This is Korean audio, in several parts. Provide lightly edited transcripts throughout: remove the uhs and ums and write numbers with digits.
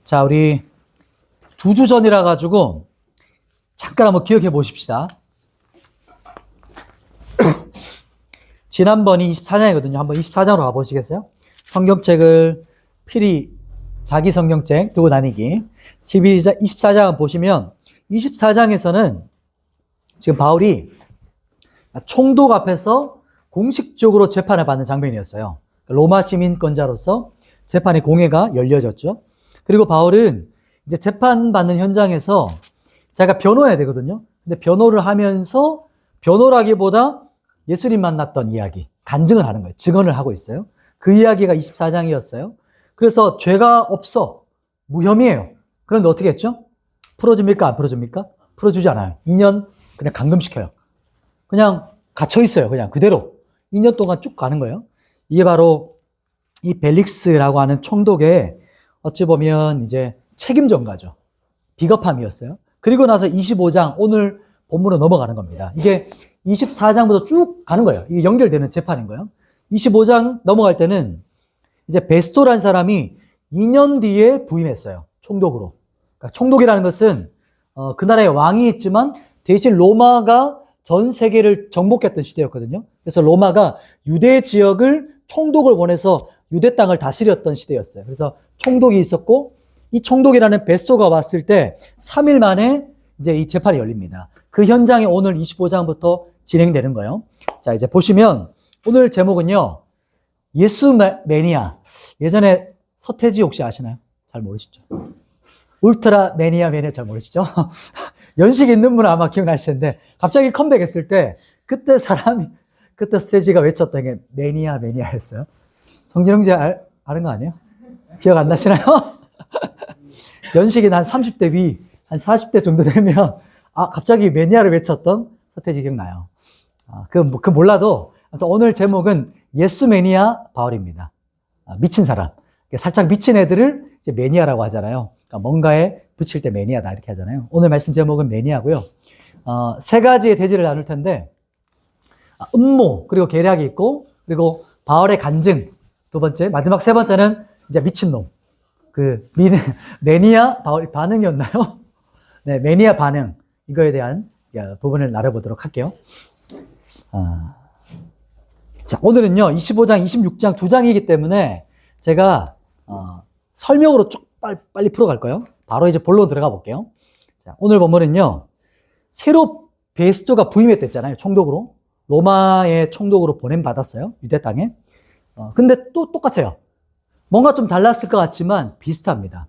자, 우리 2주 전이라 가지고 잠깐 한번 기억해 보십시다. 지난번이 24장이거든요. 한번 24장으로 가보시겠어요? 성경책을 필히 자기 성경책 들고 다니기. 24장 보시면 24장에서는 지금 바울이 총독 앞에서 공식적으로 재판을 받는 장면이었어요. 로마 시민권자로서 재판의 공회가 열려졌죠. 그리고 바울은 이제 재판받는 현장에서 자기가 변호해야 되거든요. 근데 변호를 하면서 변호라기보다 예수님 만났던 이야기, 간증을 하는 거예요. 증언을 하고 있어요. 그 이야기가 24장이었어요. 그래서 죄가 없어. 무혐의해요. 그런데 어떻게 했죠? 풀어줍니까? 안 풀어줍니까? 풀어주지 않아요. 2년 그냥 감금시켜요. 그냥 갇혀있어요. 그냥 그대로. 2년 동안 쭉 가는 거예요. 이게 바로 이 벨릭스라고 하는 총독의 어찌 보면 이제 책임 전가죠. 비겁함이었어요. 그리고 나서 25장 오늘 본문으로 넘어가는 겁니다. 이게 24장부터 쭉 가는 거예요. 이게 연결되는 재판인 거예요. 25장 넘어갈 때는 이제 베스토라는 사람이 2년 뒤에 부임했어요. 총독으로. 그러니까 총독이라는 것은 그 나라의 왕이 있지만 대신 로마가 전 세계를 정복했던 시대였거든요. 그래서 로마가 유대 지역을 총독을 보내서 유대 땅을 다스렸던 시대였어요. 그래서 총독이 있었고 이 총독이라는 베스토가 왔을 때 3일 만에 이제 이 재판이 열립니다. 그 현장이 오늘 25장부터 진행되는 거예요. 자, 이제 보시면 오늘 제목은요. 예수 매니아. 예전에 서태지 혹시 아시나요? 잘 모르시죠? 울트라 매니아 잘 모르시죠? 연식 있는 분은 아마 기억나실 텐데 갑자기 컴백했을 때 그때 서태지가 외쳤던 게 매니아였어요. 성진영지 아는 거 아니에요? 기억 안 나시나요? 연식이 한 30대 위, 한 40대 정도 되면 갑자기 매니아를 외쳤던 서태지 기억나요. 그 몰라도 오늘 제목은 예수 매니아 바울입니다. 미친 사람. 살짝 미친 애들을 이제 매니아라고 하잖아요. 그러니까 뭔가에 붙일 때 매니아다 이렇게 하잖아요. 오늘 말씀 제목은 매니아고요. 세 가지의 대지를 나눌 텐데 음모 그리고 계략이 있고 그리고 바울의 간증 두 번째 마지막 세 번째는 이제 미친놈. 매니아 바울 반응이었나요? 네, 매니아 반응 이거에 대한 부분을 나눠보도록 할게요. 자, 오늘은요 25장, 26장 두 장이기 때문에 제가 설명으로 쭉 빨리 풀어갈 거예요. 바로 이제 본론 들어가 볼게요. 자, 오늘 본문은요 새로 베스토가 부임했댔잖아요. 총독으로 로마의 총독으로 보냄 받았어요. 유대 땅에. 근데 또 똑같아요. 뭔가 좀 달랐을 것 같지만 비슷합니다.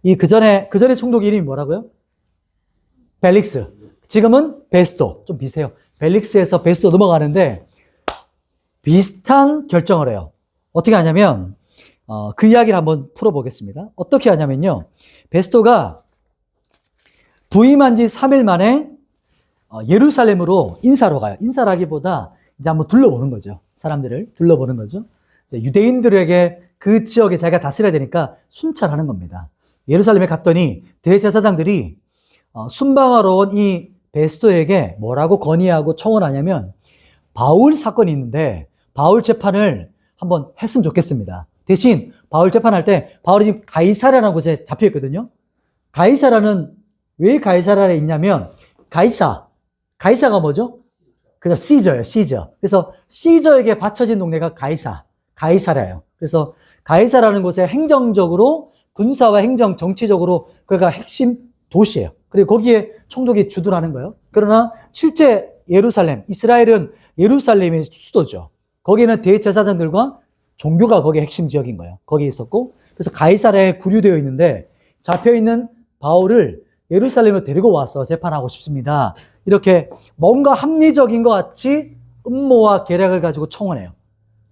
그 전에 총독 이름이 뭐라고요? 벨릭스. 지금은 베스토. 좀 비슷해요. 벨릭스에서 베스토 넘어가는데 비슷한 결정을 해요. 어떻게 하냐면 그 이야기를 한번 풀어보겠습니다. 어떻게 하냐면요. 베스토가 부임한 지 3일 만에 예루살렘으로 인사로 가요. 인사라기보다 이제 한번 둘러보는 거죠. 사람들을 둘러보는 거죠. 유대인들에게 그 지역에 자기가 다스려야 되니까 순찰하는 겁니다. 예루살렘에 갔더니 대제사장들이 순방하러 온 이 베스토에게 뭐라고 건의하고 청원하냐면 바울 사건이 있는데 바울 재판을 한번 했으면 좋겠습니다. 대신 바울 재판할 때 바울이 지금 가이사랴라는 곳에 잡혀있거든요. 가이사랴는 왜 가이사랴에 있냐면 가이사가 뭐죠? 그냥 시저예요. 시저. 그래서 시저에게 바쳐진 동네가 가이사랴예요. 그래서 가이사라는 곳에 행정적으로 군사와 행정, 정치적으로 그가 핵심 도시예요. 그리고 거기에 총독이 주둔하는 거예요. 그러나 실제 이스라엘은 예루살렘이 수도죠. 거기는 대제사장들과 종교가 거기에 핵심 지역인 거예요. 거기에 있었고 그래서 가이사랴에 구류되어 있는데 잡혀있는 바울을 예루살렘으로 데리고 와서 재판하고 싶습니다. 이렇게 뭔가 합리적인 것 같이 음모와 계략을 가지고 청원해요.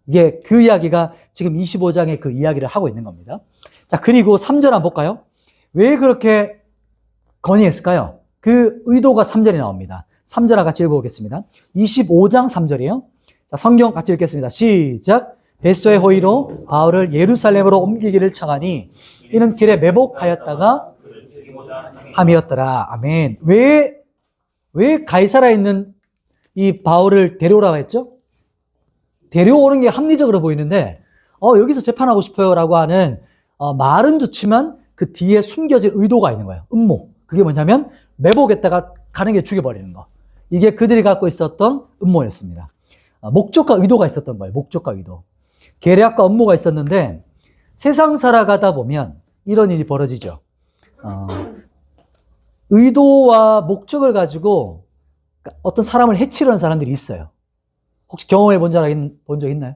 이게 그 이야기가 지금 25장에 그 이야기를 하고 있는 겁니다. 자, 그리고 3절 한번 볼까요? 왜 그렇게 건의했을까요? 그 의도가 3절에 나옵니다. 3절 같이 읽어보겠습니다. 25장 3절이에요. 자, 성경 같이 읽겠습니다. 시작. 베스토의 호의로 바울을 예루살렘으로 옮기기를 청하니 이는 길에 매복하였다가 함이었더라. 아멘. 왜 가이사라에 있는 이 바울을 데려오라고 했죠? 데려오는 게 합리적으로 보이는데 여기서 재판하고 싶어요 라고 하는 말은 좋지만 그 뒤에 숨겨진 의도가 있는 거예요. 음모. 그게 뭐냐면 매복에다가 가는 게 죽여버리는 거. 이게 그들이 갖고 있었던 음모였습니다. 목적과 의도가 있었던 거예요. 목적과 의도. 계략과 음모가 있었는데 세상 살아가다 보면 이런 일이 벌어지죠. 의도와 목적을 가지고 어떤 사람을 해치려는 사람들이 있어요. 혹시 경험해 본 적 있나요?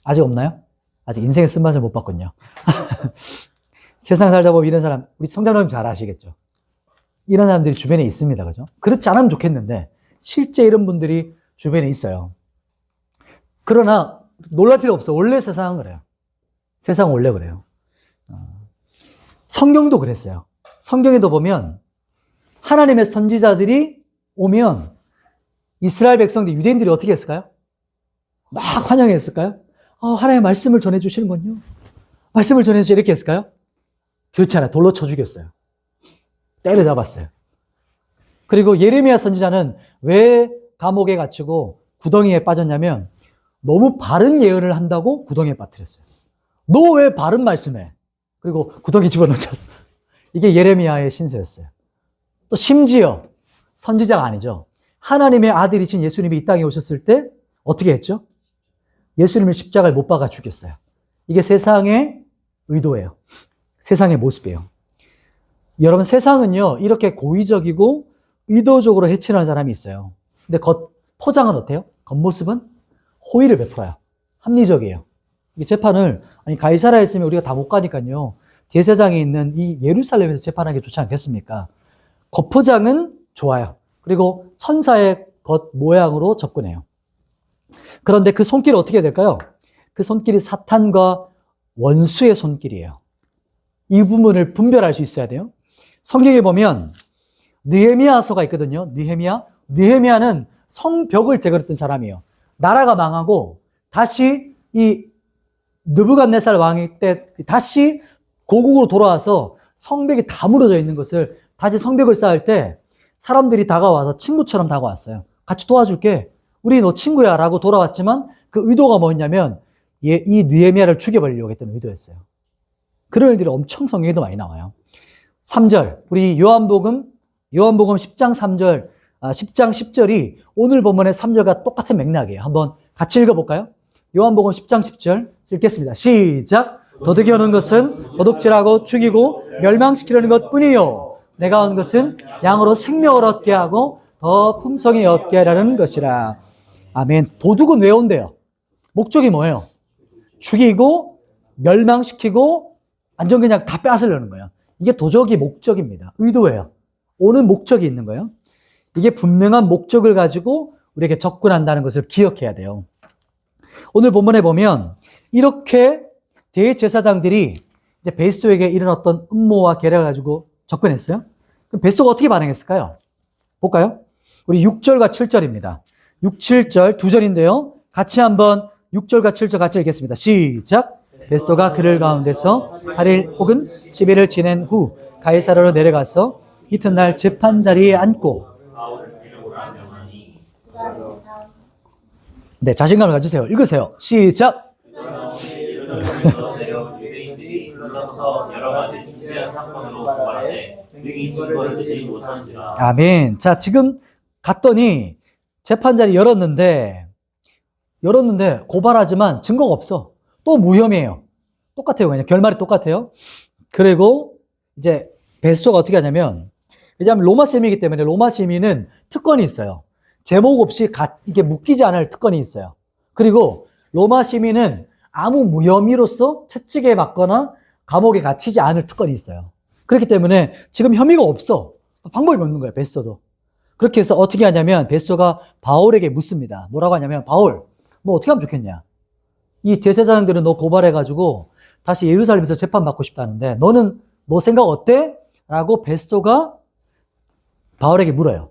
아직 없나요? 아직 인생의 쓴맛을 못 봤군요. 세상 살다 보면 이런 사람, 우리 성장님 잘 아시겠죠? 이런 사람들이 주변에 있습니다. 그죠? 그렇지 않으면 좋겠는데, 실제 이런 분들이 주변에 있어요. 그러나, 놀랄 필요 없어. 원래 세상은 그래요. 세상은 원래 그래요. 성경도 그랬어요. 성경에도 보면, 하나님의 선지자들이 오면, 이스라엘 백성들, 유대인들이 어떻게 했을까요? 막 환영했을까요? 하나님의 말씀을 전해주시는군요. 말씀을 전해주시 이렇게 했을까요? 그렇지 않아요. 돌로 쳐 죽였어요. 때려잡았어요. 그리고 예레미야 선지자는 왜 감옥에 갇히고 구덩이에 빠졌냐면 너무 바른 예언을 한다고 구덩이에 빠뜨렸어요. 너 왜 바른 말씀해? 그리고 구덩이 집어넣었어. 이게 예레미야의 신세였어요. 또 심지어 선지자가 아니죠. 하나님의 아들이신 예수님이 이 땅에 오셨을 때 어떻게 했죠? 예수님을 십자가에 못 박아 죽였어요. 이게 세상의 의도예요. 세상의 모습이에요. 여러분, 세상은요, 이렇게 고의적이고 의도적으로 해치는 사람이 있어요. 근데 포장은 어때요? 겉모습은 호의를 베풀어요. 합리적이에요. 이 재판을, 가이사라에 있으면 우리가 다 못 가니까요. 대제사장이 있는 이 예루살렘에서 재판하기 좋지 않겠습니까? 겉포장은 좋아요. 그리고 천사의 겉 모양으로 접근해요. 그런데 그 손길이 어떻게 될까요? 그 손길이 사탄과 원수의 손길이에요. 이 부분을 분별할 수 있어야 돼요. 성경에 보면 느헤미야서가 있거든요. 느헤미야는 성벽을 제거했던 사람이에요. 나라가 망하고 다시 이 느부갓네살 왕이 때 다시 고국으로 돌아와서 성벽이 다 무너져 있는 것을 다시 성벽을 쌓을 때 사람들이 다가와서 친구처럼 다가왔어요. 같이 도와줄게. 우리 너 친구야 라고 돌아왔지만 그 의도가 뭐였냐면 이 느헤미야를 죽여버리려고 했던 의도였어요. 그런 일들이 엄청 성경에도 많이 나와요. 3절, 우리 요한복음 10장 3절, 10장 10절이 오늘 본문의 3절과 똑같은 맥락이에요. 한번 같이 읽어볼까요? 요한복음 10장 10절 읽겠습니다. 시작! 도둑이 오는 것은 도둑질하고 죽이고 멸망시키려는 것뿐이요. 내가 온 것은 양으로 생명을 얻게 하고 더 풍성히 얻게 하라는 것이라. 아멘. 도둑은 왜 온대요? 목적이 뭐예요? 죽이고 멸망시키고 완전 그냥 다 뺏으려는 거예요. 이게 도적이 목적입니다. 의도예요. 오는 목적이 있는 거예요. 이게 분명한 목적을 가지고 우리에게 접근한다는 것을 기억해야 돼요. 오늘 본문에 보면 이렇게 대제사장들이 이제 베스도에게 이런 어떤 음모와 계략을 가지고 접근했어요. 그럼 베스도가 어떻게 반응했을까요? 볼까요? 우리 6절과 7절입니다. 6, 7절 두 절인데요. 같이 한번 6절과 7절 같이 읽겠습니다. 시작! 베스도가 그들 가운데서 8일 혹은 10일을 지낸 후 가이사라로 내려가서 이튿날 재판 자리에 앉고 네, 자신감을 가지세요. 읽으세요. 시작! 아멘. 자, 지금 갔더니 재판 자리 열었는데 고발하지만 증거가 없어. 또 무혐의해요. 똑같아요. 그냥 결말이 똑같아요. 그리고 이제 베스도가 어떻게 하냐면, 왜냐하면 로마 시민이기 때문에 로마 시민은 특권이 있어요. 제목 없이 이게 묶이지 않을 특권이 있어요. 그리고 로마 시민은 아무 무혐의로서 채찍에 맞거나 감옥에 갇히지 않을 특권이 있어요. 그렇기 때문에 지금 혐의가 없어. 방법이 없는 거예요, 베스도도. 그렇게 해서 어떻게 하냐면 베스도가 바울에게 묻습니다. 뭐라고 하냐면, 바울, 너 어떻게 하면 좋겠냐? 이 대제사장들은 너 고발해가지고 다시 예루살렘에서 재판받고 싶다는데 너 생각 어때? 라고 베스도가 바울에게 물어요.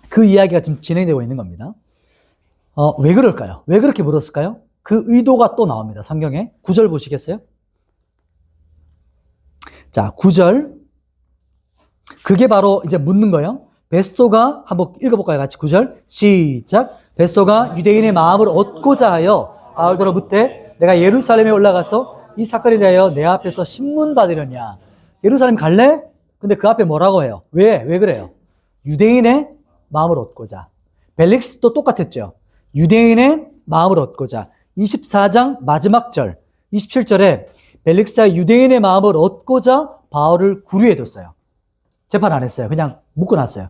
그 이야기가 지금 진행되고 있는 겁니다. 왜 그럴까요? 왜 그렇게 물었을까요? 그 의도가 또 나옵니다. 성경에 9절 보시겠어요? 자, 9절. 그게 바로 이제 묻는 거예요. 베스도가 한번 읽어볼까요? 같이 9절. 시작. 베스도가 유대인의 마음을 얻고자 하여 바울더러 묻되 내가 예루살렘에 올라가서 이 사건에 대하여 내 앞에서 신문 받으려냐. 예루살렘 갈래? 근데 그 앞에 뭐라고 해요? 왜 그래요? 유대인의 마음을 얻고자. 벨릭스도 똑같았죠. 유대인의 마음을 얻고자. 24장 마지막 절 27절에 벨릭스가 유대인의 마음을 얻고자 바울을 구류해뒀어요. 재판 안 했어요. 그냥 묶어놨어요.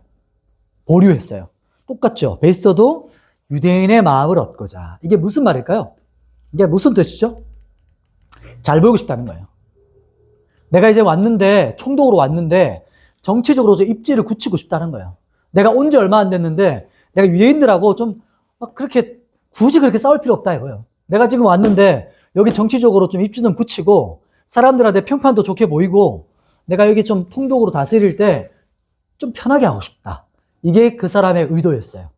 보류했어요. 똑같죠. 베스터도 유대인의 마음을 얻고자. 이게 무슨 말일까요? 이게 무슨 뜻이죠? 잘 보이고 싶다는 거예요. 내가 이제 왔는데, 총독으로 왔는데 정치적으로 좀 입지를 굳히고 싶다는 거예요. 내가 온 지 얼마 안 됐는데 내가 유대인들하고 좀 그렇게 굳이 그렇게 싸울 필요 없다 이거예요. 내가 지금 왔는데 여기 정치적으로 좀 입지 좀 굳히고 사람들한테 평판도 좋게 보이고 내가 여기 좀 통독으로 다스릴 때 좀 편하게 하고 싶다. 이게 그 사람의 의도였어요.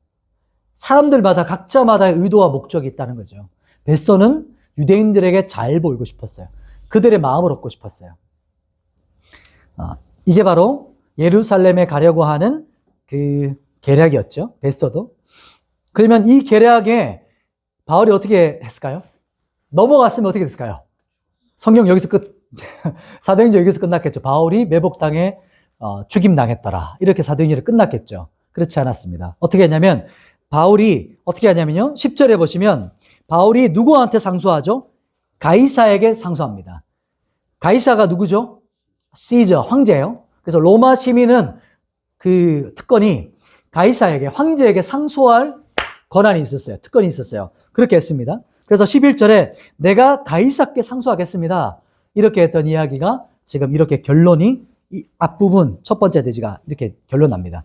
사람들마다 각자마다의 의도와 목적이 있다는 거죠. 베스터는 유대인들에게 잘 보이고 싶었어요. 그들의 마음을 얻고 싶었어요. 이게 바로 예루살렘에 가려고 하는 그 계략이었죠. 베스터도. 그러면 이 계략에 바울이 어떻게 했을까요? 넘어갔으면 어떻게 됐을까요? 성경 여기서 사도행전 여기서 끝났겠죠. 바울이 매복당해 죽임당했더라. 이렇게 사도행전이 끝났겠죠. 그렇지 않았습니다. 어떻게 했냐면 바울이 어떻게 하냐면요. 10절에 보시면 바울이 누구한테 상소하죠? 가이사에게 상소합니다. 가이사가 누구죠? 시저, 황제예요. 그래서 로마 시민은 그 특권이 가이사에게, 황제에게 상소할 권한이 있었어요. 특권이 있었어요. 그렇게 했습니다. 그래서 11절에 내가 가이사께 상소하겠습니다. 이렇게 했던 이야기가 지금 이렇게 결론이 이 앞부분 첫 번째 대지가 이렇게 결론 납니다.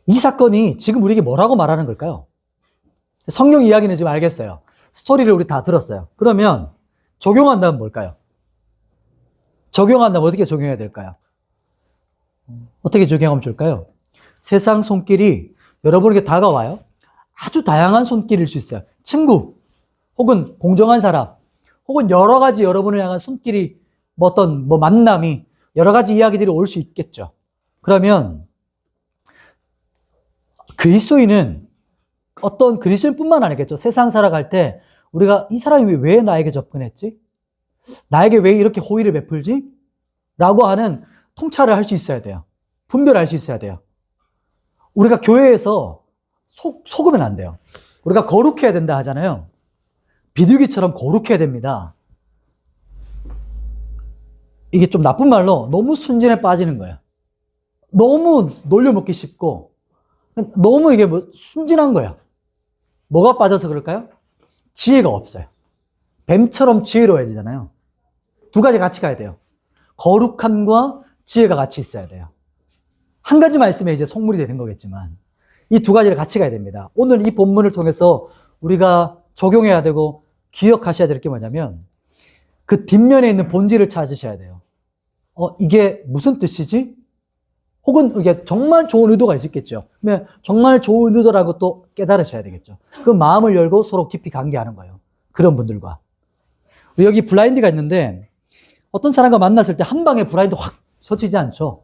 이 사건이 지금 우리에게 뭐라고 말하는 걸까요? 성경 이야기는 지금 알겠어요. 스토리를 우리 다 들었어요. 그러면 적용한다면 뭘까요? 적용한다면 어떻게 적용해야 될까요? 어떻게 적용하면 좋을까요? 세상 손길이 여러분에게 다가와요. 아주 다양한 손길일 수 있어요. 친구, 혹은 공정한 사람, 혹은 여러 가지 여러분을 향한 손길이 어떤 만남이 여러 가지 이야기들이 올 수 있겠죠. 그러면 그리스도인은 어떤 그리스도인뿐만 아니겠죠. 세상 살아갈 때 우리가 이 사람이 왜 나에게 접근했지? 나에게 왜 이렇게 호의를 베풀지? 라고 하는 통찰을 할 수 있어야 돼요. 분별할 수 있어야 돼요. 우리가 교회에서 속으면 안 돼요. 우리가 거룩해야 된다 하잖아요. 비둘기처럼 거룩해야 됩니다. 이게 좀 나쁜 말로 너무 순진에 빠지는 거예요. 너무 놀려먹기 쉽고 너무 이게 순진한 거예요. 뭐가 빠져서 그럴까요? 지혜가 없어요. 뱀처럼 지혜로워야 되잖아요. 두 가지 같이 가야 돼요. 거룩함과 지혜가 같이 있어야 돼요. 한 가지만 있으면 이제 속물이 되는 거겠지만 이 두 가지를 같이 가야 됩니다. 오늘 이 본문을 통해서 우리가 적용해야 되고 기억하셔야 될 게 뭐냐면 그 뒷면에 있는 본질을 찾으셔야 돼요. 이게 무슨 뜻이지? 혹은 이게 정말 좋은 의도가 있었겠죠. 정말 좋은 의도라고 또 깨달으셔야 되겠죠. 그 마음을 열고 서로 깊이 관계하는 거예요. 그런 분들과. 여기 블라인드가 있는데 어떤 사람과 만났을 때 한 방에 블라인드 확 서치지 않죠.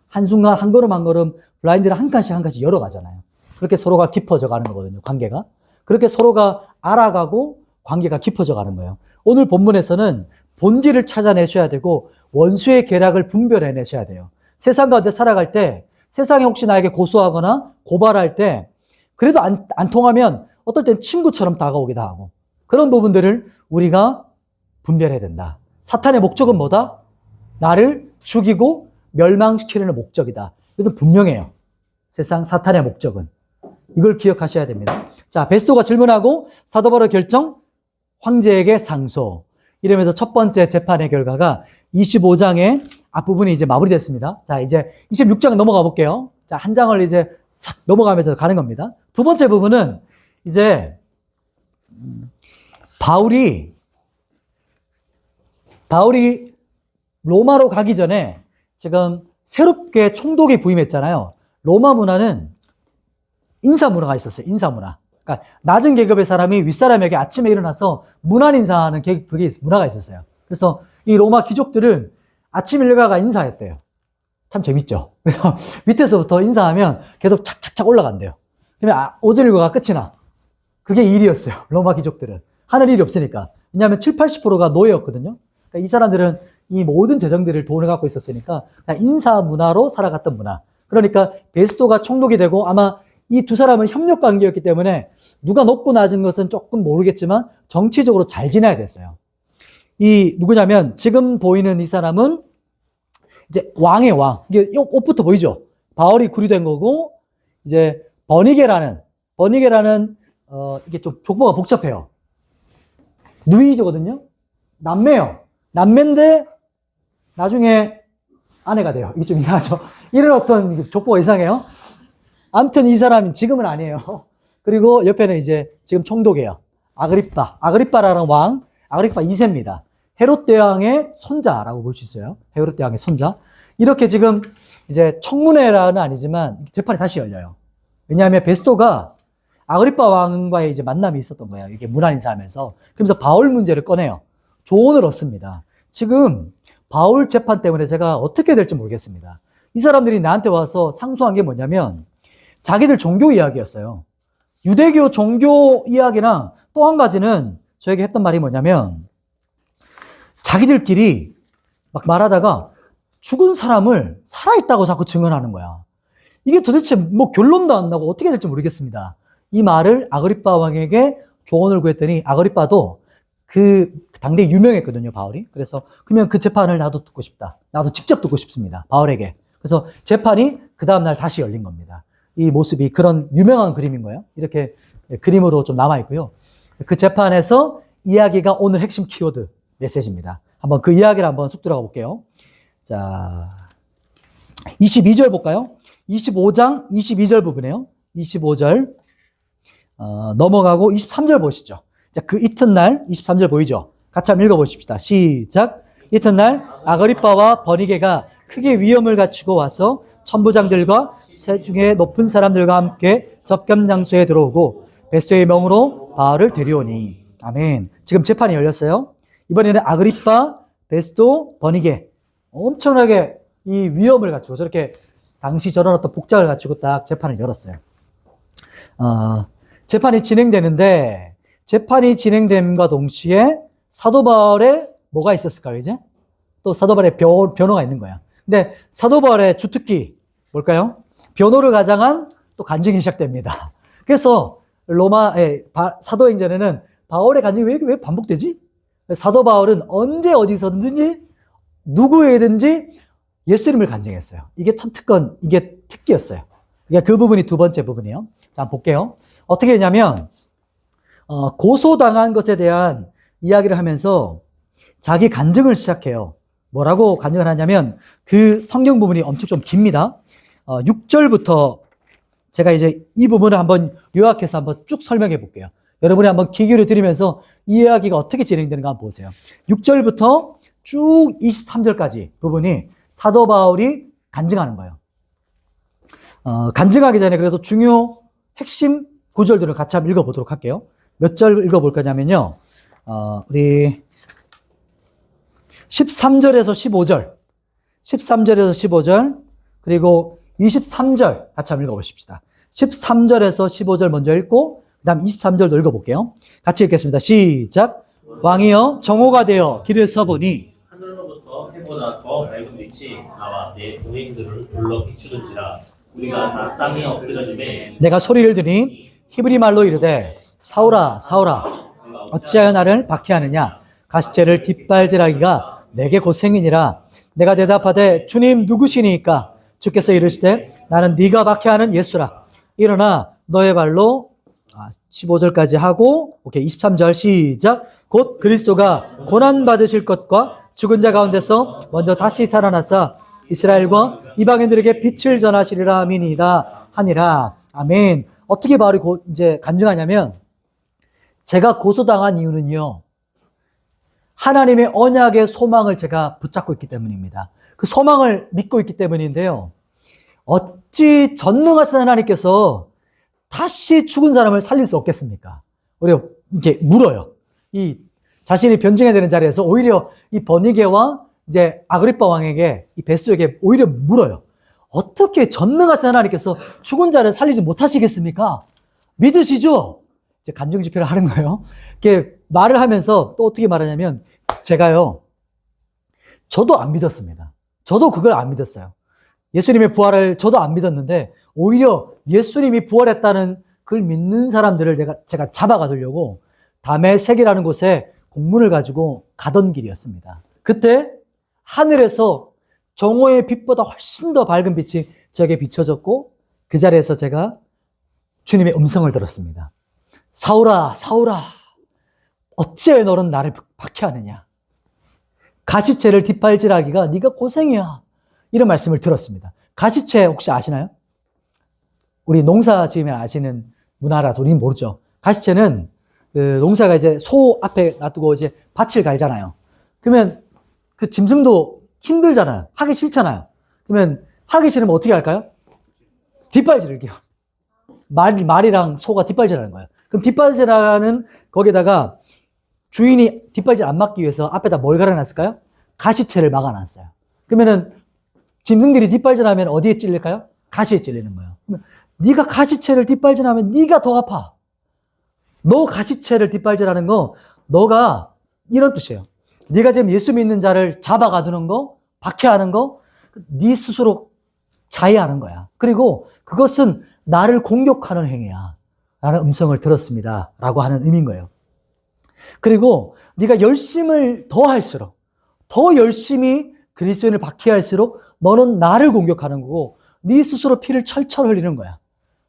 한순간 한 걸음 한 걸음 블라인드를 한 칸씩 한 칸씩 열어가잖아요. 그렇게 서로가 깊어져 가는 거거든요. 관계가. 그렇게 서로가 알아가고 관계가 깊어져 가는 거예요. 오늘 본문에서는 본질을 찾아내셔야 되고 원수의 계략을 분별해내셔야 돼요. 세상 가운데 살아갈 때 세상에 혹시 나에게 고소하거나 고발할 때 그래도 안 통하면 어떨 땐 친구처럼 다가오기도 하고 그런 부분들을 우리가 분별해야 된다. 사탄의 목적은 뭐다? 나를 죽이고 멸망시키려는 목적이다. 이것은 분명해요. 세상 사탄의 목적은. 이걸 기억하셔야 됩니다. 자, 베스토가 질문하고 사도 바울의 결정, 황제에게 상소. 이러면서 첫 번째 재판의 결과가 25장의 앞부분이 이제 마무리됐습니다. 자, 이제 26장 넘어가 볼게요. 자, 한 장을 이제 싹 넘어가면서 가는 겁니다. 두 번째 부분은 이제 바울이 로마로 가기 전에 지금 새롭게 총독이 부임했잖아요. 로마 문화는 인사 문화가 있었어요. 인사 문화. 그러니까 낮은 계급의 사람이 윗사람에게 아침에 일어나서 문안 인사하는 그게 문화가 있었어요. 그래서 이 로마 귀족들은 아침 일과가 인사했대요. 참 재밌죠. 그래서 밑에서부터 인사하면 계속 착착착 올라간대요. 그러면 오전 일과가 끝이 나. 그게 일이었어요. 로마 귀족들은. 하는 일이 없으니까. 왜냐하면 70, 80%가 노예였거든요. 그러니까 그러니까 이 사람들은 이 모든 재정들을 돈을 갖고 있었으니까 그냥 인사 문화로 살아갔던 문화. 그러니까 베스토가 총독이 되고 아마 이 두 사람은 협력 관계였기 때문에 누가 높고 낮은 것은 조금 모르겠지만 정치적으로 잘 지내야 됐어요. 이 누구냐면 지금 보이는 이 사람은 이제 왕의 왕. 이게 옷부터 보이죠? 바울이 구류된 거고 이제 버니게라는 이게 좀 족보가 복잡해요. 누이거든요. 남매요. 남매인데 나중에 아내가 돼요. 이게 좀 이상하죠? 이런 어떤 족보가 이상해요. 아무튼 이 사람은 지금은 아니에요. 그리고 옆에는 이제 지금 총독이에요. 아그리빠라는 왕, 아그리빠 2세입니다. 헤롯 대왕의 손자라고 볼 수 있어요. 헤롯 대왕의 손자. 이렇게 지금 이제 청문회라는 아니지만 재판이 다시 열려요. 왜냐하면 베스토가 아그리빠 왕과의 이제 만남이 있었던 거예요. 이게 문안 인사하면서. 그러면서 바울 문제를 꺼내요. 조언을 얻습니다. 지금 바울 재판 때문에 제가 어떻게 될지 모르겠습니다. 이 사람들이 나한테 와서 상소한 게 뭐냐면 자기들 종교 이야기였어요. 유대교 종교 이야기랑 또 한 가지는 저에게 했던 말이 뭐냐면 자기들끼리 막 말하다가 죽은 사람을 살아있다고 자꾸 증언하는 거야. 이게 도대체 뭐 결론도 안 나고 어떻게 될지 모르겠습니다. 이 말을 아그리빠 왕에게 조언을 구했더니 아그리빠도 그 당대에 유명했거든요, 바울이. 그래서 그러면 그 재판을 나도 듣고 싶다. 나도 직접 듣고 싶습니다, 바울에게. 그래서 재판이 그 다음날 다시 열린 겁니다. 이 모습이 그런 유명한 그림인 거예요. 이렇게 그림으로 좀 남아있고요. 그 재판에서 이야기가 오늘 핵심 키워드 메시지입니다. 한번 그 이야기를 한번 쑥 들어가 볼게요. 자, 22절 볼까요? 25장 22절 부분이에요. 25절 넘어가고 23절 보시죠. 자, 그 이튿날 23절 보이죠? 같이 한번 읽어보십시다. 시작. 이튿날 아그리빠와 버니게가 크게 위험을 갖추고 와서 천부장들과 세중에 높은 사람들과 함께 접견 장소에 들어오고 베스토의 명으로 바울을 데려오니. 아멘. 지금 재판이 열렸어요. 이번에는 아그리빠, 베스토, 버니게 엄청나게 이 위험을 갖추고 저렇게 당시 저런 어떤 복장을 갖추고 딱 재판을 열었어요. 재판이 진행되는데 재판이 진행됨과 동시에 사도 바울에 뭐가 있었을까요, 이제? 또 사도 바울의 변호가 있는 거야. 근데 사도 바울의 주특기 뭘까요? 변호를 가장한 또 간증이 시작됩니다. 그래서 로마의 사도행전에는 바울의 간증이 왜 반복되지? 사도 바울은 언제 어디서든지 누구에든지 예수 이름을 간증했어요. 이게 참 이게 특기였어요. 이게 그 부분이 두 번째 부분이에요. 자, 한번 볼게요. 어떻게 했냐면 고소당한 것에 대한 이야기를 하면서 자기 간증을 시작해요. 뭐라고 간증을 하냐면 그 성경 부분이 엄청 좀 깁니다. 6절부터 제가 이제 이 부분을 한번 요약해서 한번 쭉 설명해 볼게요. 여러분이 한번 귀 기울여 들으면서 이 이야기가 어떻게 진행되는가 한번 보세요. 6절부터 쭉 23절까지 부분이 사도 바울이 간증하는 거예요. 간증하기 전에 그래도 중요 핵심 구절들을 같이 한번 읽어보도록 할게요. 몇 절 읽어볼 거냐면요. 우리 13절에서 15절, 13절에서 15절, 그리고 23절 같이 한번 읽어보십시다. 13절에서 15절 먼저 읽고 그 다음 23절도 읽어볼게요. 같이 읽겠습니다. 시작. 왕이여 정오가 되어 길을 서보니 하늘로부터 해보다 더 밝은 빛이 나와 내 동행들을 불러 비추는지라. 우리가 다 땅에 엎드려짐에 내가 소리를 들으니 히브리 말로 이르되 사울아 사울아 어찌하여 나를 박해하느냐. 가시체를 뒷발질하기가 내게 고생이니라. 내가 대답하되 주님 누구시니까. 주께서 이르시되 나는 네가 박해하는 예수라. 일어나 너의 발로 15절까지 하고 오케이 23절 시작. 곧 그리스도가 고난 받으실 것과 죽은 자 가운데서 먼저 다시 살아나사 이스라엘과 이방인들에게 빛을 전하시리라. 아멘이다 하니라. 아멘. 어떻게 바울이 이제 간증하냐면 제가 고소당한 이유는요, 하나님의 언약의 소망을 제가 붙잡고 있기 때문입니다. 그 소망을 믿고 있기 때문인데요. 어찌 전능하신 하나님께서 다시 죽은 사람을 살릴 수 없겠습니까? 우리가 이렇게 물어요. 이 자신이 변증해야 되는 자리에서 오히려 이 버니게와 이제 아그리빠 왕에게 이 베스토에게 오히려 물어요. 어떻게 전능하신 하나님께서 죽은 자를 살리지 못하시겠습니까? 믿으시죠? 이제 간증 집회를 하는 거예요. 이렇게 말을 하면서 또 어떻게 말하냐면 제가요 저도 안 믿었습니다. 저도 그걸 안 믿었어요. 예수님의 부활을 저도 안 믿었는데 오히려 예수님이 부활했다는 그걸 믿는 사람들을 제가 잡아가두려고 다메섹이라는 곳에 공문을 가지고 가던 길이었습니다. 그때 하늘에서 정오의 빛보다 훨씬 더 밝은 빛이 저에게 비춰졌고 그 자리에서 제가 주님의 음성을 들었습니다. 사울아, 사울아, 어찌해 너는 나를 박해하느냐? 가시채를 뒷발질하기가 네가 고생이야. 이런 말씀을 들었습니다. 가시채 혹시 아시나요? 우리 농사 지으면 아시는 문화라서 우리는 모르죠. 가시채는 그 농사가 이제 소 앞에 놔두고 이제 밭을 갈잖아요. 그러면 그 짐승도 힘들잖아요. 하기 싫잖아요. 그러면 하기 싫으면 어떻게 할까요? 뒷발질을게요. 말이랑 소가 뒷발질하는 거예요. 그럼 뒷발질하는 거기다가 주인이 뒷발질 안 맞기 위해서 앞에다 뭘 갈아놨을까요? 가시채를 막아놨어요. 그러면은 짐승들이 뒷발질하면 어디에 찔릴까요? 가시에 찔리는 거예요. 그러면 네가 가시채를 뒷발질하면 네가 더 아파. 너 가시채를 뒷발질하는 거 너가 이런 뜻이에요. 네가 지금 예수 믿는 자를 잡아가두는 거, 박해하는 거, 네 스스로 자해하는 거야. 그리고 그것은 나를 공격하는 행위야. 라는 음성을 들었습니다. 라고 하는 의미인 거예요. 그리고 네가 열심을 더 할수록, 더 열심히 그리스도인을 박해할수록 너는 나를 공격하는 거고 네 스스로 피를 철철 흘리는 거야.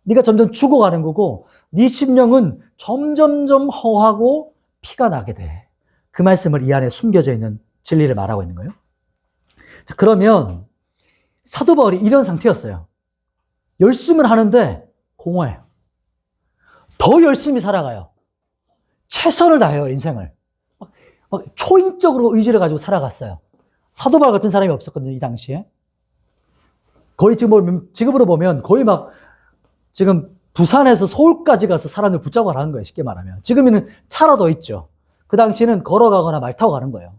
네가 점점 죽어가는 거고 네 심령은 점점점 허하고 피가 나게 돼. 그 말씀을 이 안에 숨겨져 있는 진리를 말하고 있는 거예요. 자, 그러면 사도 바울이 이런 상태였어요. 열심을 하는데 공허해요. 더 열심히 살아가요. 최선을 다해요, 인생을. 막 초인적으로 의지를 가지고 살아갔어요. 사도 바울 같은 사람이 없었거든요, 이 당시에. 거의 지금으로 보면 거의 막 지금 부산에서 서울까지 가서 사람을 붙잡아 가는 거예요, 쉽게 말하면. 지금에는 차라도 있죠. 그 당시에는 걸어가거나 말 타고 가는 거예요.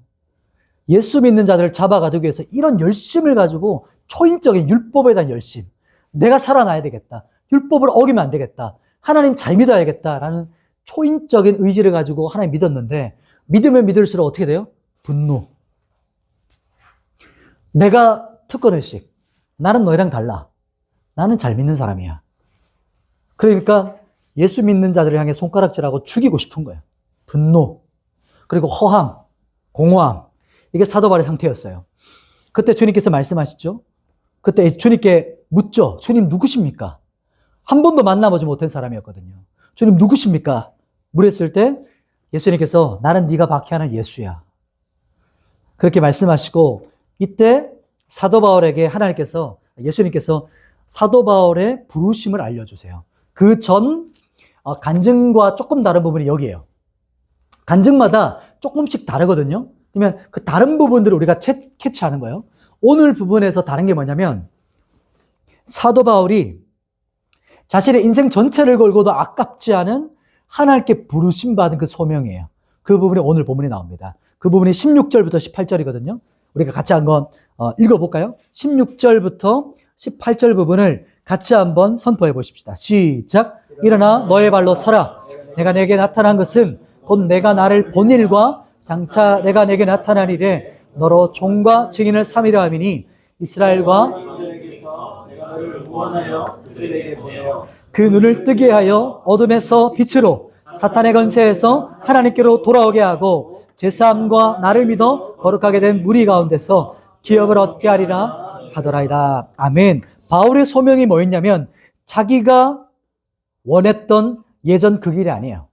예수 믿는 자들을 잡아가두기 위해서 이런 열심을 가지고 초인적인 율법에 대한 열심. 내가 살아나야 되겠다. 율법을 어기면 안 되겠다. 하나님 잘 믿어야겠다라는 초인적인 의지를 가지고 하나님 믿었는데 믿으면 믿을수록 어떻게 돼요? 분노. 내가 특권의식. 나는 너희랑 달라. 나는 잘 믿는 사람이야. 그러니까 예수 믿는 자들을 향해 손가락질하고 죽이고 싶은 거예요. 분노. 그리고 허함, 공허함. 이게 사도 바울의 상태였어요. 그때 주님께서 말씀하시죠. 그때 주님께 묻죠. 주님 누구십니까? 한 번도 만나보지 못한 사람이었거든요. 주님 누구십니까? 물었을 때 예수님께서 나는 네가 박해하는 예수야. 그렇게 말씀하시고 이때 사도 바울에게 예수님께서 사도 바울의 부르심을 알려주세요. 그 전 간증과 조금 다른 부분이 여기에요. 간증마다 조금씩 다르거든요. 그러면 그 다른 부분들을 우리가 캐치하는 거예요. 오늘 부분에서 다른 게 뭐냐면 사도 바울이 자신의 인생 전체를 걸고도 아깝지 않은 하나님께 부르심 받은 그 소명이에요. 그 부분이 오늘 본문에 나옵니다. 그 부분이 16절부터 18절이거든요. 우리가 같이 한번 읽어볼까요? 16절부터 18절 부분을 같이 한번 선포해 보십시다. 시작. 일어나 너의 발로 서라. 내가 내게 나타난 것은 곧 내가 나를 본 일과 장차 내가 내게 나타난 일에 너로 종과 증인을 삼으려 함이니 이스라엘과 그 눈을 뜨게 하여 어둠에서 빛으로 사탄의 건세에서 하나님께로 돌아오게 하고 제사함과 나를 믿어 거룩하게 된 무리 가운데서 기업을 얻게 하리라 하더라이다. 아멘. 바울의 소명이 뭐였냐면 자기가 원했던 예전 그 길이 아니에요.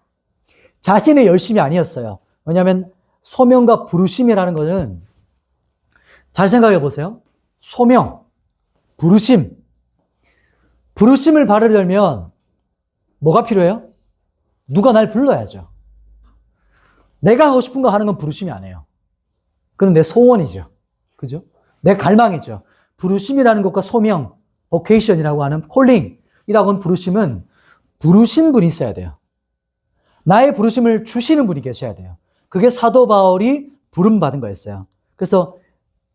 자신의 열심이 아니었어요. 왜냐하면 소명과 부르심이라는 것은 잘 생각해 보세요. 소명, 부르심. 부르심을 받으려면 뭐가 필요해요? 누가 날 불러야죠. 내가 하고 싶은 거 하는 건 부르심이 아니에요. 그건 내 소원이죠. 그죠? 내 갈망이죠. 부르심이라는 것과 소명, vocation이라고 하는 calling이라고 하는 부르심은 부르신 분이 있어야 돼요. 나의 부르심을 주시는 분이 계셔야 돼요. 그게 사도 바울이 부름받은 거였어요. 그래서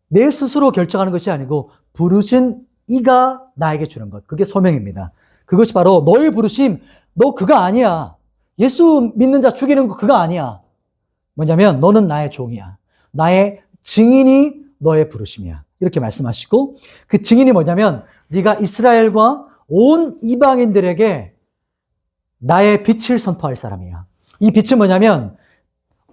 내 스스로 결정하는 것이 아니고 부르신 이가 나에게 주는 것. 그게 소명입니다. 그것이 바로 너의 부르심, 너 그거 아니야. 예수 믿는 자 죽이는 거 그거 아니야. 뭐냐면 너는 나의 종이야. 나의 증인이 너의 부르심이야. 이렇게 말씀하시고 그 증인이 뭐냐면 네가 이스라엘과 온 이방인들에게 나의 빛을 선포할 사람이야. 이 빛은 뭐냐면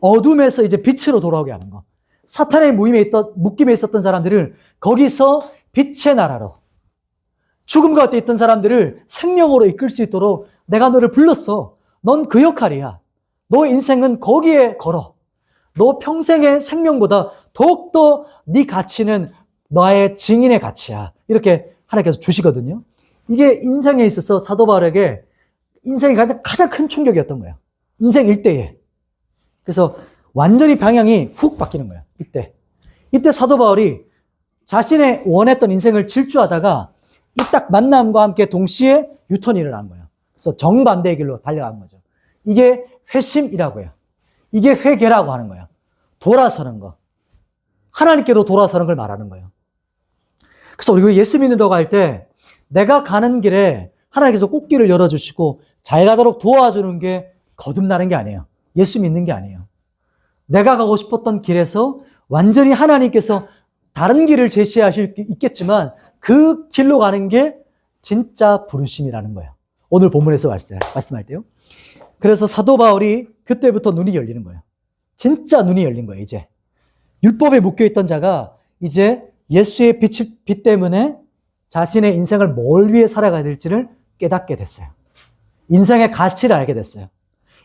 어둠에서 이제 빛으로 돌아오게 하는 거. 사탄의 묶임에 있었던 사람들을 거기서 빛의 나라로, 죽음 가운데 있던 사람들을 생명으로 이끌 수 있도록 내가 너를 불렀어. 넌 그 역할이야. 너 인생은 거기에 걸어. 너 평생의 생명보다 더욱더 네 가치는 너의 증인의 가치야. 이렇게 하나님께서 주시거든요. 이게 인생에 있어서 사도 바울에게 인생이 가장 큰 충격이었던 거예요. 인생 일대에. 그래서 완전히 방향이 훅 바뀌는 거예요. 이때 사도 바울이 자신의 원했던 인생을 질주하다가 이 딱 만남과 함께 동시에 유턴이 일어난 거예요. 그래서 정반대의 길로 달려간 거죠. 이게 회심이라고 해요. 이게 회개라고 하는 거예요. 돌아서는 거. 하나님께로 돌아서는 걸 말하는 거예요. 그래서 우리가 예수 믿는다고 할 때 내가 가는 길에 하나님께서 꽃길을 열어주시고 잘 가도록 도와주는 게 거듭나는 게 아니에요. 예수 믿는 게 아니에요. 내가 가고 싶었던 길에서 완전히 하나님께서 다른 길을 제시하실 수 있겠지만 그 길로 가는 게 진짜 부르심이라는 거예요. 오늘 본문에서 말씀할 때요. 그래서 사도 바울이 그때부터 눈이 열리는 거예요. 진짜 눈이 열린 거예요, 이제. 율법에 묶여있던 자가 이제 예수의 빛 때문에 자신의 인생을 뭘 위해 살아가야 될지를 깨닫게 됐어요. 인생의 가치를 알게 됐어요.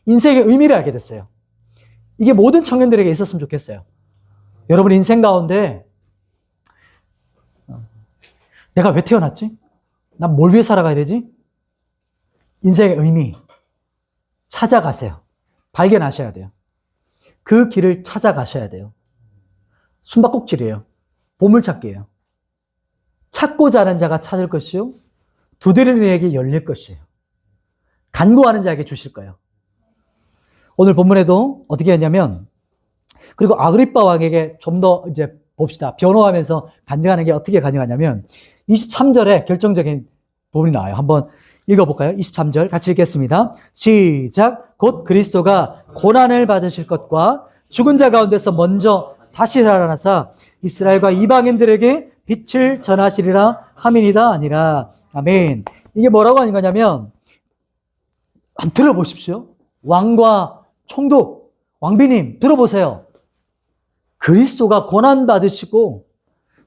인생의 의미를 알게 됐어요. 이게 모든 청년들에게 있었으면 좋겠어요. 여러분 인생 가운데 내가 왜 태어났지? 난 뭘 위해 살아가야 되지? 인생의 의미 찾아가세요. 발견하셔야 돼요. 그 길을 찾아가셔야 돼요. 숨바꼭질이에요. 보물찾기예요. 찾고자 하는 자가 찾을 것이요 두드리는 이에게 열릴 것이에요. 간구하는 자에게 주실 거예요. 오늘 본문에도 어떻게 했냐면 그리고 아그리빠 왕에게 좀 더 이제 봅시다. 변호하면서 간증하는 게 어떻게 가능하냐면 23절에 결정적인 부분이 나와요. 한번 읽어볼까요? 23절 같이 읽겠습니다. 시작. 곧 그리스도가 고난을 받으실 것과 죽은 자 가운데서 먼저 다시 살아나사 이스라엘과 이방인들에게 빛을 전하시리라 함이니이다 아니라. 아멘. 이게 뭐라고 하는 거냐면 한번 들어보십시오. 왕과 총독, 왕비님 들어보세요. 그리스도가 고난 받으시고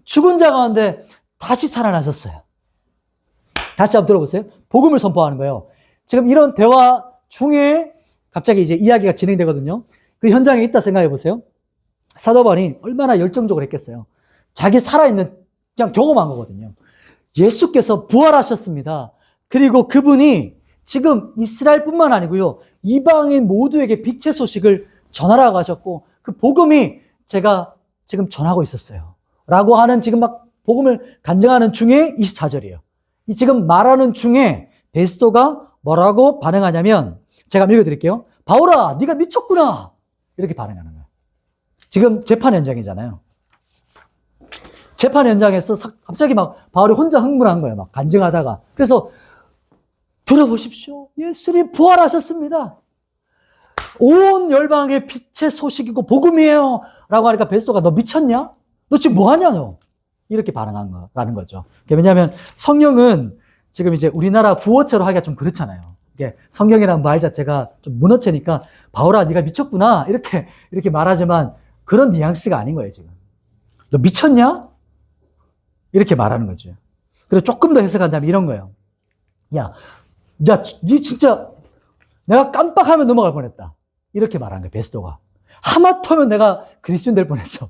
죽은 자 가운데 다시 살아나셨어요. 다시 한번 들어보세요. 복음을 선포하는 거예요. 지금 이런 대화 중에 갑자기 이제 이야기가 진행되거든요. 그 현장에 있다 생각해 보세요. 사도 바울이 얼마나 열정적으로 했겠어요. 자기 살아있는 그냥 경험한 거거든요. 예수께서 부활하셨습니다. 그리고 그분이 지금 이스라엘뿐만 아니고요. 이방인 모두에게 빛의 소식을 전하라고 하셨고 그 복음이 제가 지금 전하고 있었어요. 라고 하는 지금 막 복음을 간증하는 중에 24절이에요. 이 지금 말하는 중에 베스도가 뭐라고 반응하냐면 제가 한번 읽어드릴게요. 바울아, 네가 미쳤구나. 이렇게 반응하는 거예요. 지금 재판 현장이잖아요. 재판 현장에서 갑자기 막 바울이 혼자 흥분한 거예요. 막 간증하다가. 그래서 들어보십시오. 예수님 부활하셨습니다. 온 열방의 빛의 소식이고 복음이에요. 라고 하니까 베스도가 너 미쳤냐? 너 지금 뭐 하냐, 너? 이렇게 반응한 거라는 거죠. 왜냐하면 성경은 지금 이제 우리나라 구어체로 하기가 좀 그렇잖아요. 이게 성경이라는 말 자체가 좀 문어체니까 바울아, 네가 미쳤구나. 이렇게 말하지만 그런 뉘앙스가 아닌 거예요, 지금. 너 미쳤냐? 이렇게 말하는 거죠. 그리고 조금 더 해석한다면 이런 거예요. 야, 니 진짜 내가 깜빡하면 넘어갈 뻔했다. 이렇게 말한 거예요, 베스도가. 하마터면 내가 그리스도인 될 뻔했어.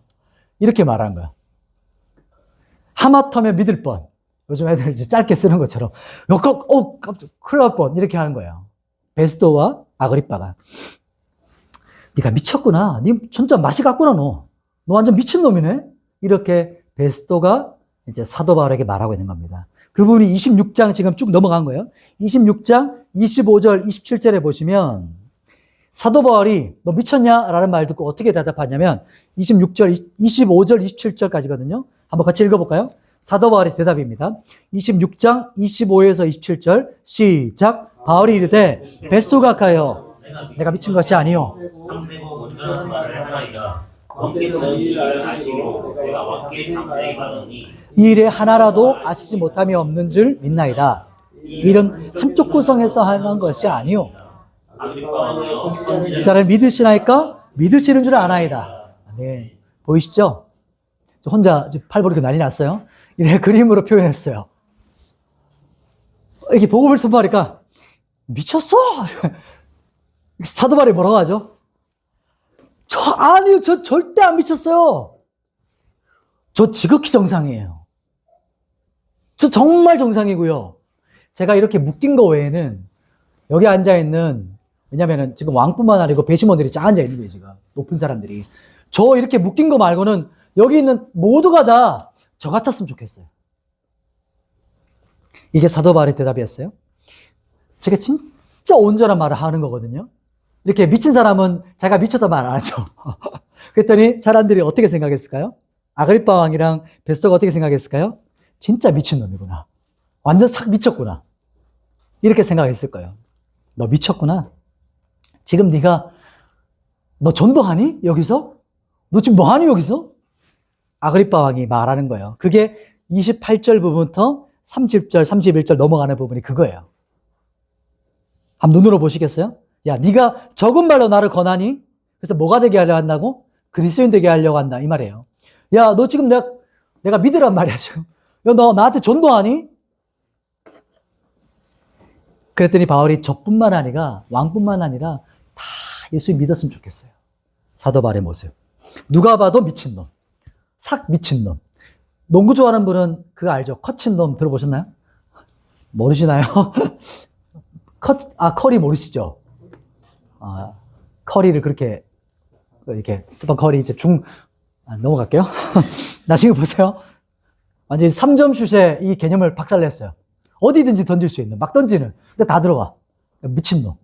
이렇게 말한 거야. 하마터면 믿을 뻔. 요즘 애들 이제 짧게 쓰는 것처럼. 깜짝 큰일 날 뻔. 이렇게 하는 거예요. 베스도와 아그리빠가. 네가 미쳤구나. 네 진짜 맛이 갔구나, 너. 너 완전 미친놈이네. 이렇게 베스도가 이제 사도 바울에게 말하고 있는 겁니다. 그분이 26장 지금 쭉 넘어간 거예요. 26장 25절, 27절에 보시면 사도 바울이 너 미쳤냐? 라는 말 듣고 어떻게 대답하냐면 26절, 25절, 27절까지거든요. 한번 같이 읽어볼까요? 사도 바울의 대답입니다. 26장 25에서 27절 시작. 바울이 이르되 베스도가 가요. 내가 미친 것이 아니요. 참되고 온전한 말을 하나이다. 성께서는 이 일을 아시고 내가 왕께 당장에 말하니 이 일에 하나라도 아시지 못함이 없는 줄 믿나이다. 이 일은 한쪽 구성에서 하는 것이 아니요. 아그리파 왕이여 이 사람을 믿으시나이까? 믿으시는 줄 아나이다. 네. 보이시죠? 저 혼자 팔 벌리고 난리 났어요. 이래 그림으로 표현했어요. 이렇게 복음을 선포하니까 미쳤어? 사도 바울이 뭐라고 하죠? 아니요, 저 절대 안 미쳤어요. 저 지극히 정상이에요. 저 정말 정상이고요. 제가 이렇게 묶인 거 외에는 여기 앉아있는, 왜냐면은 지금 왕뿐만 아니고 배심원들이 쫙 앉아있는 거예요, 지금. 높은 사람들이. 저 이렇게 묶인 거 말고는 여기 있는 모두가 다 저 같았으면 좋겠어요. 이게 사도 바울의 대답이었어요. 제가 진짜 온전한 말을 하는 거거든요. 이렇게 미친 사람은 자기가 미쳤다 말 안 하죠. 그랬더니 사람들이 어떻게 생각했을까요? 아그리파 왕이랑 베스토가 어떻게 생각했을까요? 진짜 미친놈이구나. 완전 싹 미쳤구나. 이렇게 생각했을 거예요. 너 미쳤구나. 지금 너 전도하니? 여기서? 너 지금 뭐하니 여기서? 아그리파 왕이 말하는 거예요. 그게 28절 부분부터 30절, 31절 넘어가는 부분이 그거예요. 한번 눈으로 보시겠어요? 야, 네가 적은 말로 나를 권하니? 그래서 뭐가 되게 하려고 한다고? 그리스도인 되게 하려고 한다 이 말이에요. 야, 너 지금 내가 믿으란 말이야 지금. 야, 너 나한테 전도하니? 그랬더니 바울이 저뿐만 아니라 왕뿐만 아니라 다 예수 믿었으면 좋겠어요. 사도 바울의 모습. 누가 봐도 미친놈. 삭 미친놈. 농구 좋아하는 분은 그거 알죠? 커친놈 들어보셨나요? 모르시나요? 커리 모르시죠? 커리를 그렇게 이렇게 스테판 커리 이제 넘어갈게요. 나중에 보세요. 완전히 3점 슛의 이 개념을 박살냈어요. 어디든지 던질 수 있는, 막 던지는. 근데 다 들어가. 미친놈.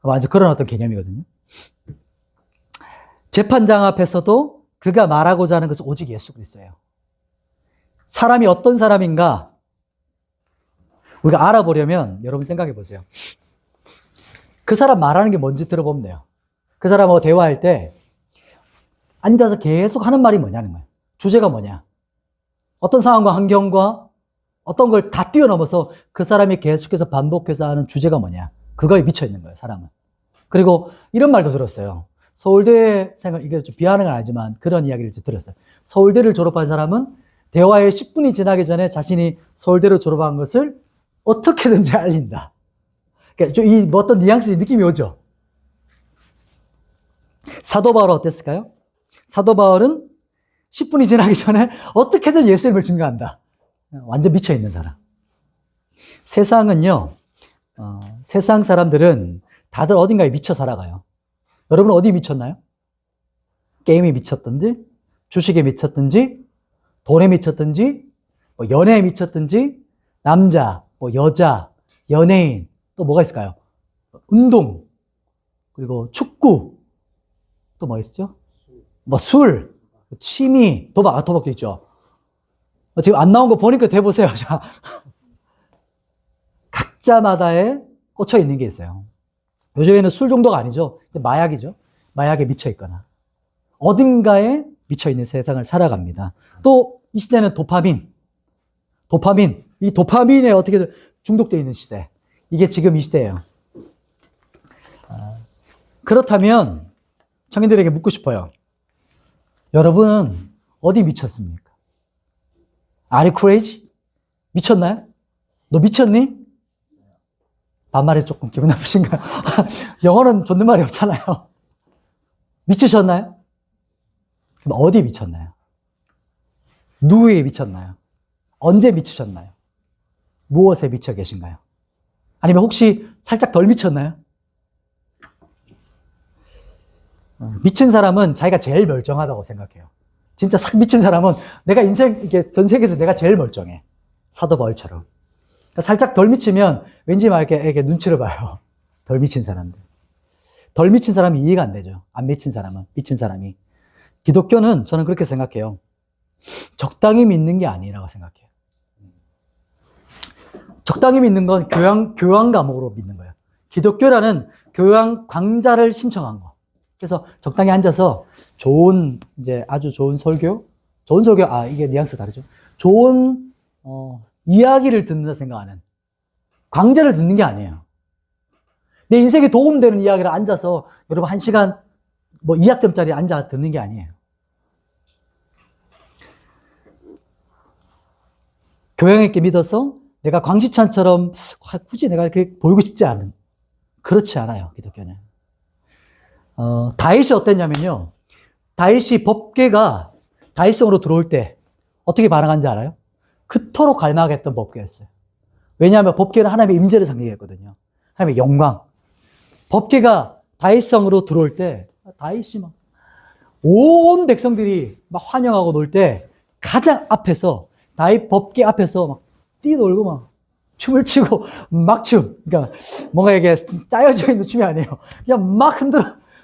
완전 그런 어떤 개념이거든요. 재판장 앞에서도 그가 말하고자 하는 것은 오직 예수 그리스도예요. 사람이 어떤 사람인가 우리가 알아보려면 여러분 생각해 보세요. 그 사람 말하는 게 뭔지 들어보면 돼요. 그 사람하고 대화할 때 앉아서 계속 하는 말이 뭐냐는 거예요. 주제가 뭐냐. 어떤 상황과 환경과 어떤 걸 다 뛰어넘어서 그 사람이 계속해서 반복해서 하는 주제가 뭐냐. 그거에 미쳐 있는 거예요, 사람은. 그리고 이런 말도 들었어요. 서울대 생각, 이게 좀 비하하는 건 아니지만 그런 이야기를 들었어요. 서울대를 졸업한 사람은 대화의 10분이 지나기 전에 자신이 서울대를 졸업한 것을 어떻게든지 알린다. 그러니까 이 어떤 뉘앙스 느낌이 오죠. 사도 바울은 어땠을까요? 사도 바울은 10분이 지나기 전에 어떻게든 예수님을 증거한다. 완전 미쳐있는 사람. 세상은요, 세상 사람들은 다들 어딘가에 미쳐 살아가요. 여러분은 어디에 미쳤나요? 게임에 미쳤든지, 주식에 미쳤든지, 돈에 미쳤든지, 연애에 미쳤든지, 남자, 여자, 연예인, 또 뭐가 있을까요? 운동, 그리고 축구, 또 뭐 있었죠? 술, 취미, 도박도 있죠. 지금 안 나온 거 보니까 대보세요. 자, 각자마다에 꽂혀 있는 게 있어요. 요즘에는 술 정도가 아니죠. 마약이죠. 마약에 미쳐 있거나 어딘가에 미쳐 있는 세상을 살아갑니다. 또 이 시대는 도파민, 이 도파민에 어떻게 중독되어 있는 시대. 이게 지금 이 시대예요. 그렇다면 청년들에게 묻고 싶어요. 여러분은 어디 미쳤습니까? Are you crazy? 미쳤나요? 너 미쳤니? 반말에 조금 기분 나쁘신가요? 영어는 존댓말이 없잖아요. 미치셨나요? 그럼 어디 미쳤나요? 누구에게 미쳤나요? 언제 미치셨나요? 무엇에 미쳐 계신가요? 아니면 혹시 살짝 덜 미쳤나요? 미친 사람은 자기가 제일 멀쩡하다고 생각해요. 진짜 싹 미친 사람은 내가 이게 전 세계에서 내가 제일 멀쩡해. 사도 바울처럼. 살짝 덜 미치면 왠지 막 이렇게 눈치를 봐요. 덜 미친 사람들. 덜 미친 사람이 이해가 안 되죠. 안 미친 사람은, 미친 사람이. 기독교는 저는 그렇게 생각해요. 적당히 믿는 게 아니라고 생각해요. 적당히 믿는 건 교양 과목으로 믿는 거예요. 기독교라는 교양 강좌를 신청한 거. 그래서 적당히 앉아서 아주 좋은 설교, 이게 뉘앙스 다르죠. 좋은, 이야기를 듣는다 생각하는, 강좌를 듣는 게 아니에요. 내 인생에 도움되는 이야기를 앉아서 여러분 1시간 2학점짜리 앉아 듣는 게 아니에요. 교양 있게 믿어서 내가 광시찬처럼 굳이 내가 이렇게 보이고 싶지 않은, 그렇지 않아요, 기독교는. 다윗이 어땠냐면요. 다윗이 법궤가 다윗성으로 들어올 때 어떻게 반응한지 알아요? 그토록 갈망했던 법궤였어요. 왜냐하면 법궤는 하나님의 임재를 상징했거든요. 하나님의 영광. 법궤가 다윗성으로 들어올 때 다윗이 막 온 백성들이 막 환영하고 놀 때 가장 앞에서 다윗 법궤 앞에서 막 뛰놀고 막 춤을 추고 막 춤. 그러니까 뭔가 이게 짜여져 있는 춤이 아니에요. 그냥 막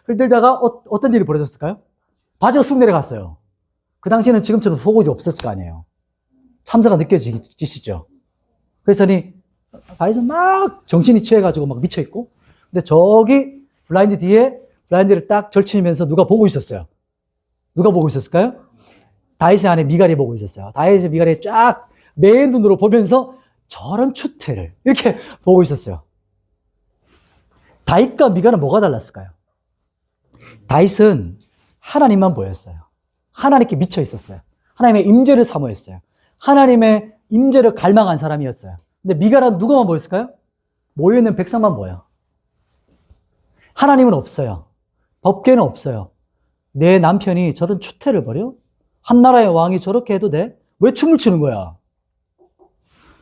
흔들다가 어떤 일이 벌어졌을까요? 바지가 쑥 내려갔어요. 그 당시에는 지금처럼 속옷이 없었을 거 아니에요. 참사가 느껴지시죠? 그래서니 다윗은 막 정신이 취해가지고 막 미쳐있고, 근데 저기 블라인드 뒤에 블라인드를 딱 절치면서 누가 보고 있었어요. 누가 보고 있었을까요? 다윗의 아내 미갈이 보고 있었어요. 다윗의 미갈이 쫙 매의 눈으로 보면서 저런 추태를 이렇게 보고 있었어요. 다윗과 미갈은 뭐가 달랐을까요? 다윗은 하나님만 보였어요. 하나님께 미쳐 있었어요. 하나님의 임재를 사모했어요. 하나님의 임재를 갈망한 사람이었어요. 근데 미갈은 누구만 보였을까요? 모여있는 백성만 보여. 하나님은 없어요. 법궤는 없어요. 내 남편이 저런 추태를 벌여? 한 나라의 왕이 저렇게 해도 돼? 왜 춤을 추는 거야?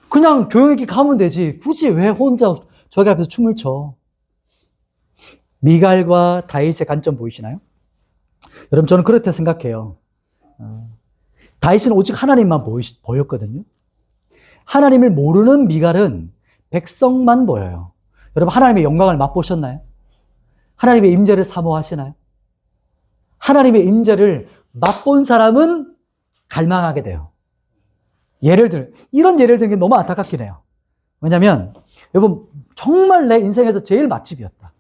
그냥 교양 있게 가면 되지. 굳이 왜 혼자 저기 앞에서 춤을 춰? 미갈과 다윗의 관점 보이시나요? 여러분, 저는 그렇게 생각해요. 다윗은 오직 하나님만 보였거든요. 하나님을 모르는 미갈은 백성만 보여요. 여러분, 하나님의 영광을 맛보셨나요? 하나님의 임재를 사모하시나요? 하나님의 임재를 맛본 사람은 갈망하게 돼요. 이런 예를 드는 게 너무 안타깝긴 해요. 왜냐면, 여러분, 정말 내 인생에서 제일 맛집이었다.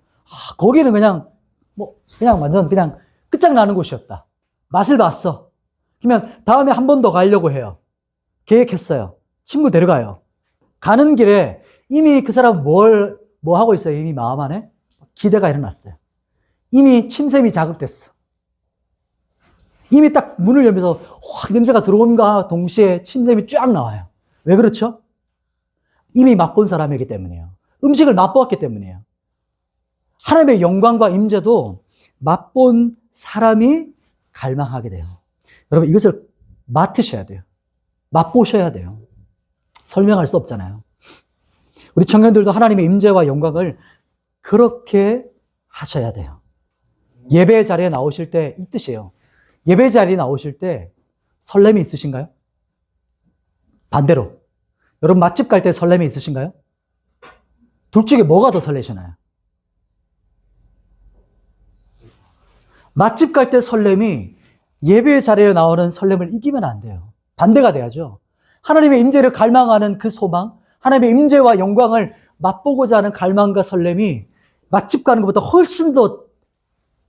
거기는 그냥 완전 그냥 끝장나는 곳이었다. 맛을 봤어. 그러면 다음에 한 번 더 가려고 해요. 계획했어요. 친구 데려가요. 가는 길에 이미 그 사람 뭐 하고 있어요? 이미 마음 안에 기대가 일어났어요. 이미 침샘이 자극됐어. 이미 딱 문을 열면서 확 냄새가 들어온과 동시에 침샘이 쫙 나와요. 왜 그렇죠? 이미 맛본 사람이기 때문이에요. 음식을 맛보았기 때문이에요. 하나님의 영광과 임재도 맛본 사람이 갈망하게 돼요. 여러분, 이것을 맡으셔야 돼요. 맛보셔야 돼요. 설명할 수 없잖아요. 우리 청년들도 하나님의 임재와 영광을 그렇게 하셔야 돼요. 예배 자리에 나오실 때 이 뜻이에요. 예배 자리에 나오실 때 설렘이 있으신가요? 반대로, 여러분 맛집 갈 때 설렘이 있으신가요? 둘 중에 뭐가 더 설레시나요? 맛집 갈 때 설렘이 예배 자리에 나오는 설렘을 이기면 안 돼요. 반대가 돼야죠. 하나님의 임재를 갈망하는 그 소망, 하나님의 임재와 영광을 맛보고자 하는 갈망과 설렘이 맛집 가는 것보다 훨씬 더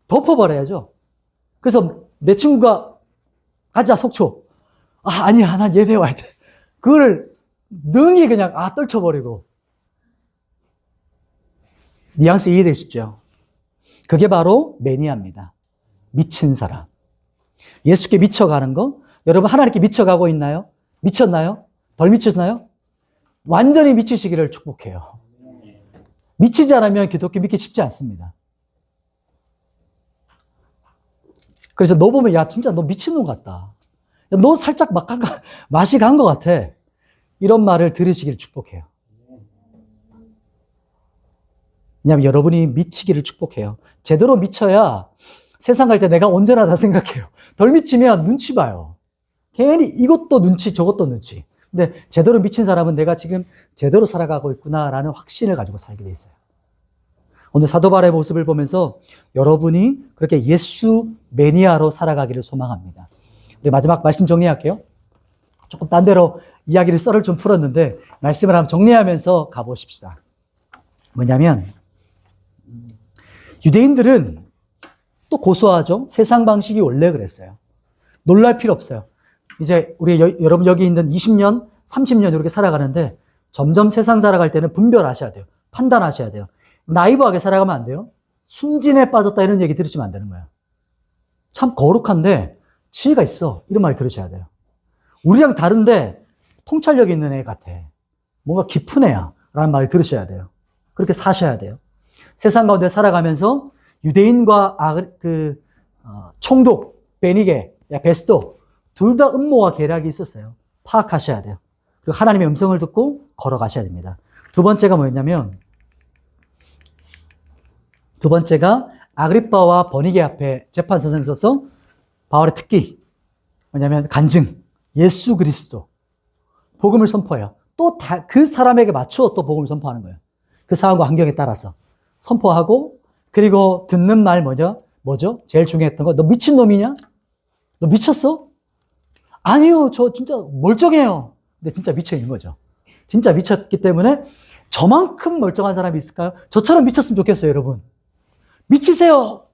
덮어버려야죠. 그래서 내 친구가 가자 속초. 아니야, 난 예배 와야 돼. 그걸 능히 그냥 떨쳐버리고. 뉘앙스 이해되시죠? 그게 바로 매니아입니다. 미친 사람. 예수께 미쳐가는 거. 여러분, 하나님께 미쳐가고 있나요? 미쳤나요? 덜 미쳤나요? 완전히 미치시기를 축복해요. 미치지 않으면 기독교 믿기 쉽지 않습니다. 그래서 너 보면, 야, 진짜 너 미친놈 같다. 야, 너 살짝 맛이 간 것 같아. 이런 말을 들으시기를 축복해요. 왜냐하면 여러분이 미치기를 축복해요. 제대로 미쳐야 세상 갈 때 내가 온전하다 생각해요. 덜 미치면 눈치 봐요. 괜히 이것도 눈치, 저것도 눈치. 근데 제대로 미친 사람은 내가 지금 제대로 살아가고 있구나라는 확신을 가지고 살게 돼 있어요. 오늘 사도 바울의 모습을 보면서 여러분이 그렇게 예수 매니아로 살아가기를 소망합니다. 우리 마지막 말씀 정리할게요. 조금 딴 데로 이야기를 썰을 좀 풀었는데 말씀을 한번 정리하면서 가보십시다. 뭐냐면 유대인들은 또 고소하죠. 세상 방식이 원래 그랬어요. 놀랄 필요 없어요. 이제 우리 여러분 여기 있는 20년, 30년 이렇게 살아가는데 점점 세상 살아갈 때는 분별하셔야 돼요. 판단하셔야 돼요. 나이브하게 살아가면 안 돼요. 순진에 빠졌다 이런 얘기 들으시면 안 되는 거예요. 참 거룩한데 지혜가 있어. 이런 말 들으셔야 돼요. 우리랑 다른데 통찰력 있는 애 같아. 뭔가 깊은 애야. 라는 말 들으셔야 돼요. 그렇게 사셔야 돼요. 세상 가운데 살아가면서 유대인과 총독, 베니게, 베스도 둘 다 음모와 계략이 있었어요. 파악하셔야 돼요. 그리고 하나님의 음성을 듣고 걸어가셔야 됩니다. 두 번째가 뭐였냐면 두 번째가 아그리빠와 버니게 앞에 재판선생에 서서 바울의 특기 뭐냐면 간증, 예수 그리스도 복음을 선포해요. 또 그 사람에게 맞추어 또 복음을 선포하는 거예요. 그 상황과 환경에 따라서 선포하고 그리고 듣는 말 뭐죠? 제일 중요했던 거 너 미친놈이냐? 너 미쳤어? 아니요, 저 진짜 멀쩡해요. 근데 진짜 미쳐 있는 거죠. 진짜 미쳤기 때문에 저만큼 멀쩡한 사람이 있을까요? 저처럼 미쳤으면 좋겠어요, 여러분. 미치세요.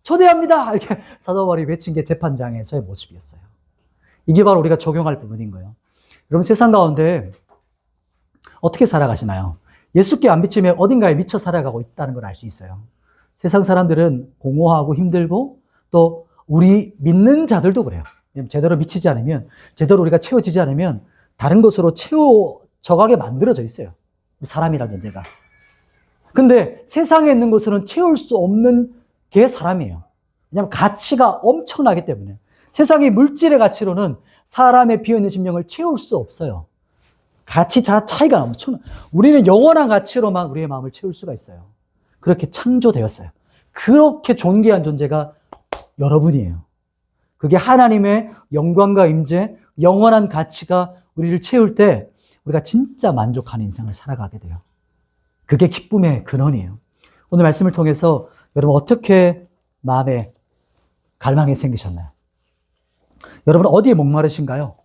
초대합니다. 이렇게 사도 바울이 외친 게 재판장에서의 모습이었어요. 이게 바로 우리가 적용할 부분인 거예요. 여러분 세상 가운데 어떻게 살아가시나요? 예수께 안 미치면 어딘가에 미쳐 살아가고 있다는 걸 알 수 있어요. 세상 사람들은 공허하고 힘들고 또 우리 믿는 자들도 그래요. 제대로 미치지 않으면 제대로 우리가 채워지지 않으면 다른 것으로 채워져가게 만들어져 있어요. 사람이라는 존재가. 근데 세상에 있는 것으로는 채울 수 없는 게 사람이에요. 왜냐하면 가치가 엄청나기 때문에. 세상의 물질의 가치로는 사람의 비어있는 심령을 채울 수 없어요. 가치 차이가 엄청나. 우리는 영원한 가치로만 우리의 마음을 채울 수가 있어요. 그렇게 창조되었어요. 그렇게 존귀한 존재가 여러분이에요. 그게 하나님의 영광과 임재, 영원한 가치가 우리를 채울 때 우리가 진짜 만족하는 인생을 살아가게 돼요. 그게 기쁨의 근원이에요. 오늘 말씀을 통해서 여러분 어떻게 마음에 갈망이 생기셨나요? 여러분 어디에 목마르신가요?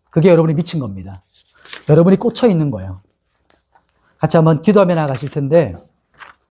그게 여러분이 미친 겁니다. 여러분이 꽂혀 있는 거예요. 같이 한번 기도하며 나가실 텐데